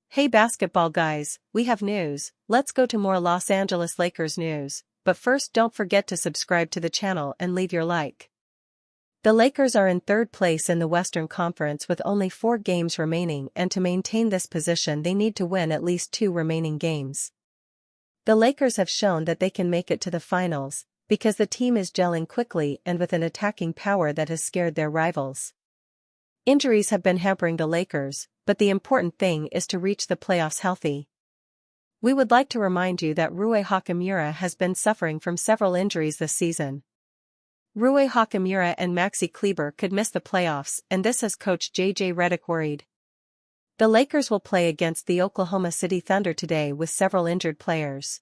Hey basketball guys, we have news. Let's go to more Los Angeles Lakers news, but first don't forget to subscribe to the channel and leave your like. The Lakers are in third place in the Western Conference with only 4 games remaining, and to maintain this position they need to win at least 2 remaining games. The Lakers have shown that they can make it to the finals, because the team is gelling quickly and with an attacking power that has scared their rivals. Injuries have been hampering the Lakers, but the important thing is to reach the playoffs healthy. We would like to remind you that Rui Hachimura has been suffering from several injuries this season. Rui Hachimura and Maxi Kleber could miss the playoffs, and this has coach JJ Redick worried. The Lakers will play against the Oklahoma City Thunder today with several injured players.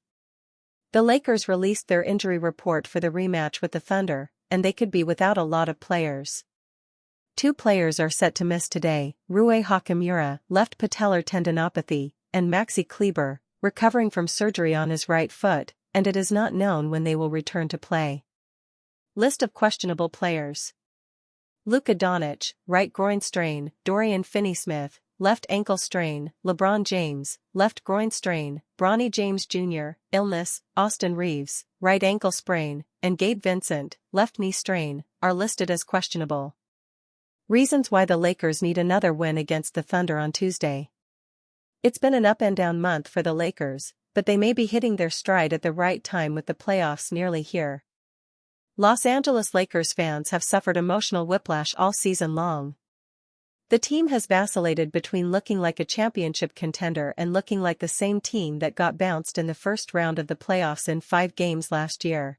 The Lakers released their injury report for the rematch with the Thunder, and they could be without a lot of players. 2 players are set to miss today: Rui Hachimura, left patellar tendinopathy, and Maxi Kleber, recovering from surgery on his right foot, and it is not known when they will return to play. List of questionable players: Luka Doncic, right groin strain; Dorian Finney-Smith, left ankle strain; LeBron James, left groin strain; Bronny James Jr., illness; Austin Reeves, right ankle sprain; and Gabe Vincent, left knee strain, are listed as questionable. Reasons why the Lakers need another win against the Thunder on Tuesday. It's been an up-and-down month for the Lakers, but they may be hitting their stride at the right time with the playoffs nearly here. Los Angeles Lakers fans have suffered emotional whiplash all season long. The team has vacillated between looking like a championship contender and looking like the same team that got bounced in the first round of the playoffs in 5 games last year.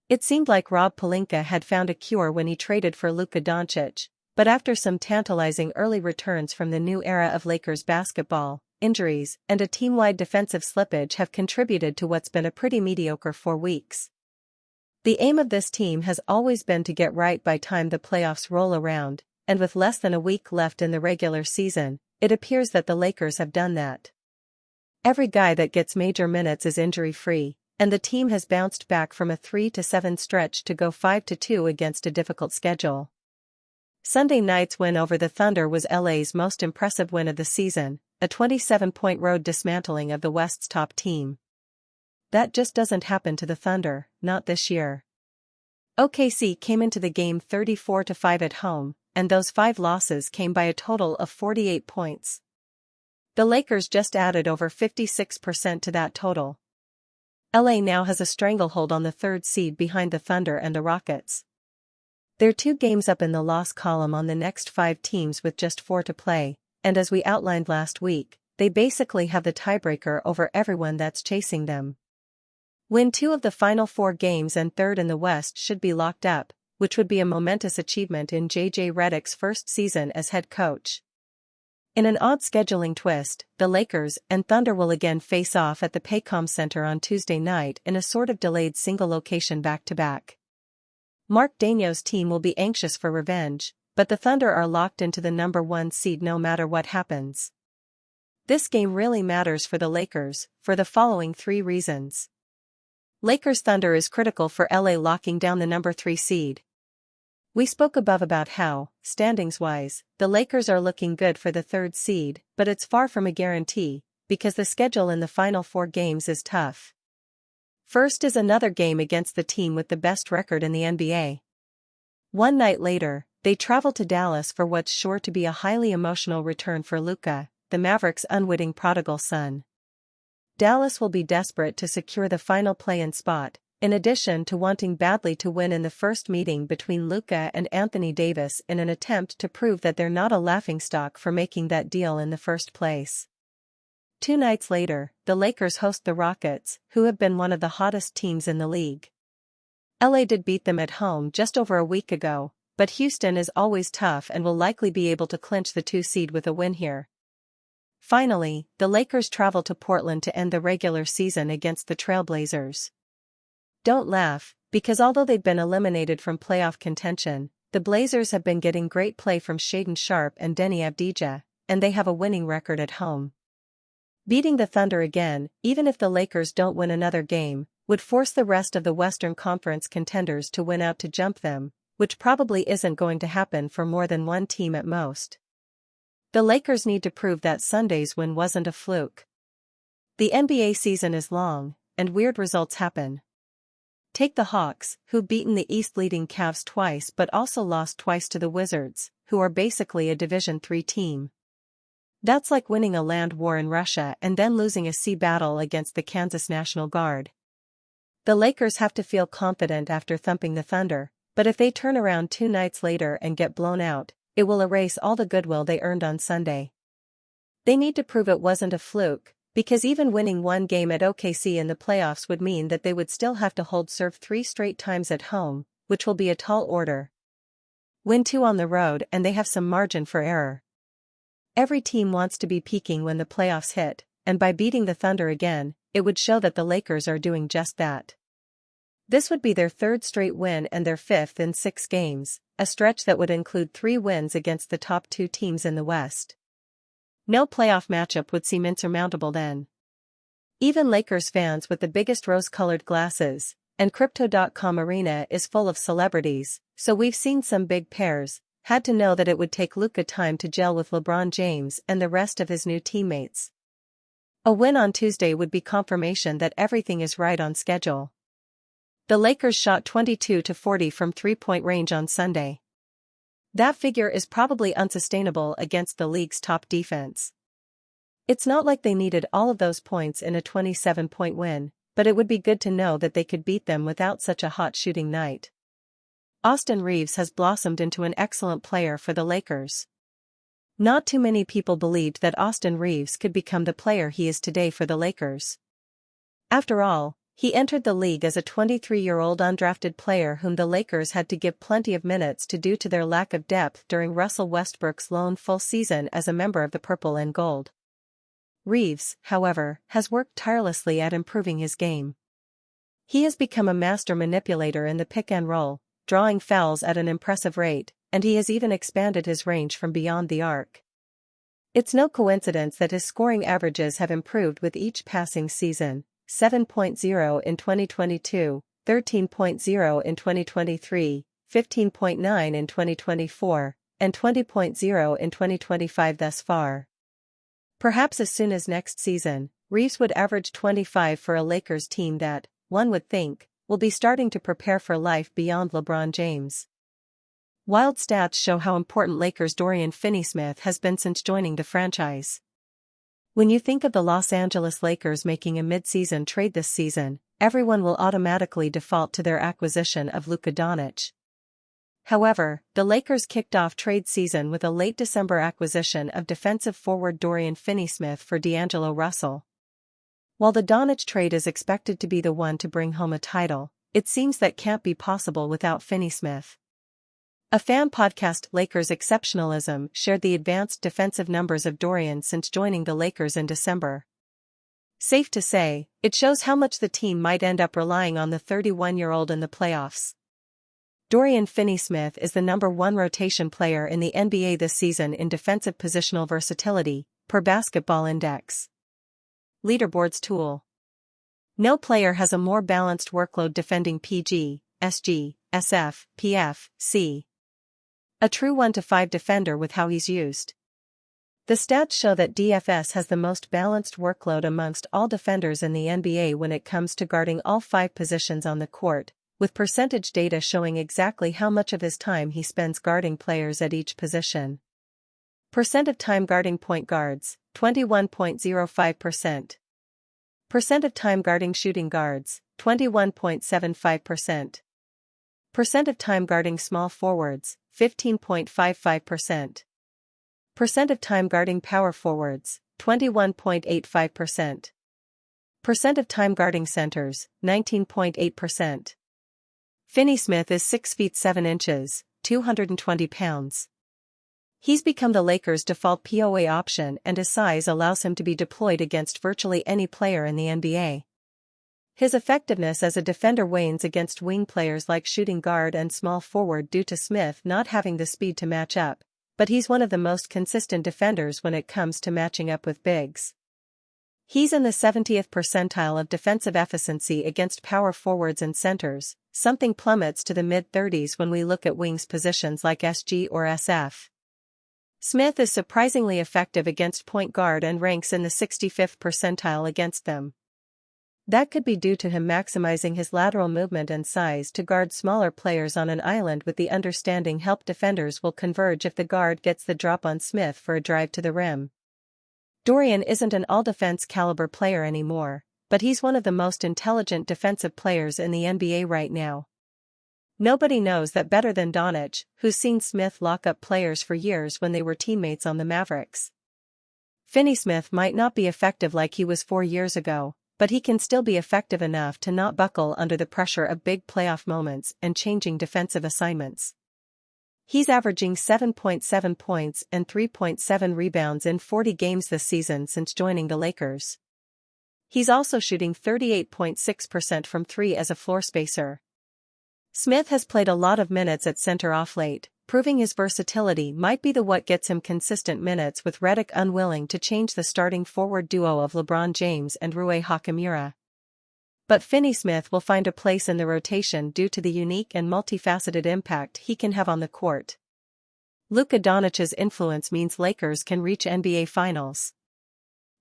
It seemed like Rob Pelinka had found a cure when he traded for Luka Doncic, but after some tantalizing early returns from the new era of Lakers basketball, injuries and a team-wide defensive slippage have contributed to what's been a pretty mediocre 4 weeks. The aim of this team has always been to get right by time the playoffs roll around, and with less than a week left in the regular season, it appears that the Lakers have done that. Every guy that gets major minutes is injury-free, and the team has bounced back from a 3-7 stretch to go 5-2 against a difficult schedule. Sunday night's win over the Thunder was LA's most impressive win of the season, a 27-point road dismantling of the West's top team. That just doesn't happen to the Thunder, not this year. OKC came into the game 34-5 at home, and those 5 losses came by a total of 48 points. The Lakers just added over 56% to that total. LA now has a stranglehold on the 3rd seed behind the Thunder and the Rockets. They're 2 games up in the loss column on the next 5 teams with just 4 to play, and as we outlined last week, they basically have the tiebreaker over everyone that's chasing them. Win 2 of the final 4 games and 3rd in the West should be locked up, which would be a momentous achievement in JJ Redick's first season as head coach. In an odd scheduling twist, the Lakers and Thunder will again face off at the Paycom Center on Tuesday night in a sort of delayed single-location back-to-back. Mark Daigneault's team will be anxious for revenge, but the Thunder are locked into the number 1 seed no matter what happens. This game really matters for the Lakers, for the following 3 reasons. Lakers-Thunder is critical for LA locking down the number 3 seed. We spoke above about how, standings-wise, the Lakers are looking good for the 3rd seed, but it's far from a guarantee, because the schedule in the final 4 games is tough. First is another game against the team with the best record in the NBA. One night later, they travel to Dallas for what's sure to be a highly emotional return for Luka, the Mavericks' unwitting prodigal son. Dallas will be desperate to secure the final play-in spot, in addition to wanting badly to win in the first meeting between Luka and Anthony Davis in an attempt to prove that they're not a laughingstock for making that deal in the first place. 2 nights later, the Lakers host the Rockets, who have been one of the hottest teams in the league. LA did beat them at home just over a week ago, but Houston is always tough and will likely be able to clinch the 2 seed with a win here. Finally, the Lakers travel to Portland to end the regular season against the Trail Blazers. Don't laugh, because although they've been eliminated from playoff contention, the Blazers have been getting great play from Shaedon Sharpe and Deni Avdija, and they have a winning record at home. Beating the Thunder again, even if the Lakers don't win another game, would force the rest of the Western Conference contenders to win out to jump them, which probably isn't going to happen for more than one team at most. The Lakers need to prove that Sunday's win wasn't a fluke. The NBA season is long, and weird results happen. Take the Hawks, who've beaten the East-leading Cavs twice but also lost twice to the Wizards, who are basically a Division III team. That's like winning a land war in Russia and then losing a sea battle against the Kansas National Guard. The Lakers have to feel confident after thumping the Thunder, but if they turn around 2 nights later and get blown out, it will erase all the goodwill they earned on Sunday. They need to prove it wasn't a fluke, because even winning one game at OKC in the playoffs would mean that they would still have to hold serve 3 straight times at home, which will be a tall order. Win 2 on the road and they have some margin for error. Every team wants to be peaking when the playoffs hit, and by beating the Thunder again, it would show that the Lakers are doing just that. This would be their 3rd straight win and their 5th in 6 games, a stretch that would include 3 wins against the top 2 teams in the West. No playoff matchup would seem insurmountable then. Even Lakers fans with the biggest rose-colored glasses, and Crypto.com arena is full of celebrities, so we've seen some big pairs, had to know that it would take Luka time to gel with LeBron James and the rest of his new teammates. A win on Tuesday would be confirmation that everything is right on schedule. The Lakers shot 22-40 from 3-point range on Sunday. That figure is probably unsustainable against the league's top defense. It's not like they needed all of those points in a 27-point win, but it would be good to know that they could beat them without such a hot shooting night. Austin Reaves has blossomed into an excellent player for the Lakers. Not too many people believed that Austin Reaves could become the player he is today for the Lakers. After all, he entered the league as a 23-year-old undrafted player whom the Lakers had to give plenty of minutes to due to their lack of depth during Russell Westbrook's lone full season as a member of the Purple and Gold. Reaves, however, has worked tirelessly at improving his game. He has become a master manipulator in the pick and roll, drawing fouls at an impressive rate, and he has even expanded his range from beyond the arc. It's no coincidence that his scoring averages have improved with each passing season. 7.0 in 2022, 13.0 in 2023, 15.9 in 2024, and 20.0 in 2025 thus far. Perhaps as soon as next season, Reaves would average 25 for a Lakers team that, one would think, will be starting to prepare for life beyond LeBron James. Wild stats show how important Lakers' Dorian Finney-Smith has been since joining the franchise. When you think of the Los Angeles Lakers making a mid-season trade this season, everyone will automatically default to their acquisition of Luka Doncic. However, the Lakers kicked off trade season with a late December acquisition of defensive forward Dorian Finney-Smith for D'Angelo Russell. While the Doncic trade is expected to be the one to bring home a title, it seems that can't be possible without Finney-Smith. A fan podcast, Lakers Exceptionalism, shared the advanced defensive numbers of Dorian since joining the Lakers in December. Safe to say, it shows how much the team might end up relying on the 31-year-old in the playoffs. Dorian Finney-Smith is the number 1 rotation player in the NBA this season in defensive positional versatility, per Basketball Index. Leaderboards tool. No player has a more balanced workload defending PG, SG, SF, PF, C. A true 1-to-5 defender with how he's used. The stats show that DFS has the most balanced workload amongst all defenders in the NBA when it comes to guarding all 5 positions on the court, with percentage data showing exactly how much of his time he spends guarding players at each position. Percent of time guarding point guards, 21.05%. Percent of time guarding shooting guards, 21.75%. Percent of time guarding small forwards, 15.55%. Percent of time guarding power forwards, 21.85%. Percent of time guarding centers, 19.8%. Finney-Smith is 6 feet 7 inches, 220 pounds. He's become the Lakers' default POA option and his size allows him to be deployed against virtually any player in the NBA. His effectiveness as a defender wanes against wing players like shooting guard and small forward due to Smith not having the speed to match up, but he's one of the most consistent defenders when it comes to matching up with bigs. He's in the 70th percentile of defensive efficiency against power forwards and centers, something plummets to the mid-30s when we look at wings positions like SG or SF. Smith is surprisingly effective against point guard and ranks in the 65th percentile against them. That could be due to him maximizing his lateral movement and size to guard smaller players on an island, with the understanding help defenders will converge if the guard gets the drop on Smith for a drive to the rim. Dorian isn't an all-defense caliber player anymore, but he's one of the most intelligent defensive players in the NBA right now. Nobody knows that better than Doncic, who's seen Smith lock up players for years when they were teammates on the Mavericks. Finney-Smith might not be effective like he was 4 years ago, but he can still be effective enough to not buckle under the pressure of big playoff moments and changing defensive assignments. He's averaging 7.7 points and 3.7 rebounds in 40 games this season since joining the Lakers. He's also shooting 38.6% from 3 as a floor spacer. Smith has played a lot of minutes at center off late, proving his versatility might be the what gets him consistent minutes, with Redick unwilling to change the starting forward duo of LeBron James and Rui Hachimura. But Finney-Smith will find a place in the rotation due to the unique and multifaceted impact he can have on the court. Luka Doncic's influence means Lakers can reach NBA Finals.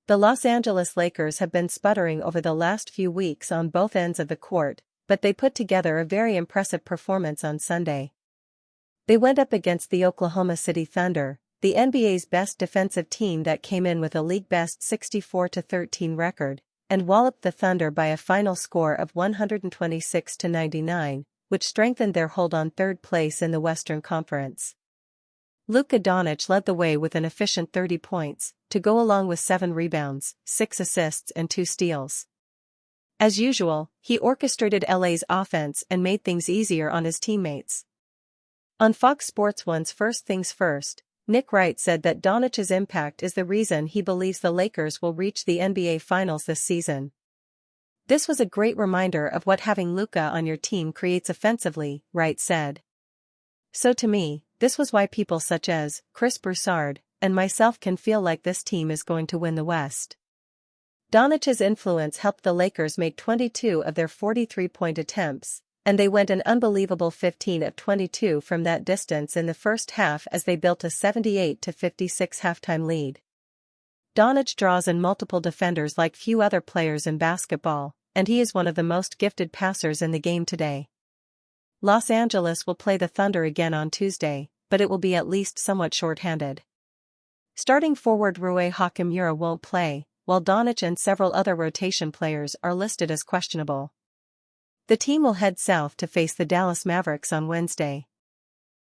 The Los Angeles Lakers have been sputtering over the last few weeks on both ends of the court, but they put together a very impressive performance on Sunday. They went up against the Oklahoma City Thunder, the NBA's best defensive team that came in with a league-best 64-13 record, and walloped the Thunder by a final score of 126-99, which strengthened their hold on third place in the Western Conference. Luka Doncic led the way with an efficient 30 points, to go along with 7 rebounds, 6 assists and 2 steals. As usual, he orchestrated LA's offense and made things easier on his teammates. On Fox Sports 1's First Things First, Nick Wright said that Doncic's impact is the reason he believes the Lakers will reach the NBA Finals this season. "This was a great reminder of what having Luka on your team creates offensively," Wright said. "So to me, this was why people such as Chris Broussard and myself can feel like this team is going to win the West." Doncic's influence helped the Lakers make 22 of their 43-point attempts, and they went an unbelievable 15 of 22 from that distance in the first half as they built a 78-56 halftime lead. Doncic draws in multiple defenders like few other players in basketball, and he is one of the most gifted passers in the game today. Los Angeles will play the Thunder again on Tuesday, but it will be at least somewhat short-handed. Starting forward Rui Hachimura won't play, while Doncic and several other rotation players are listed as questionable. The team will head south to face the Dallas Mavericks on Wednesday.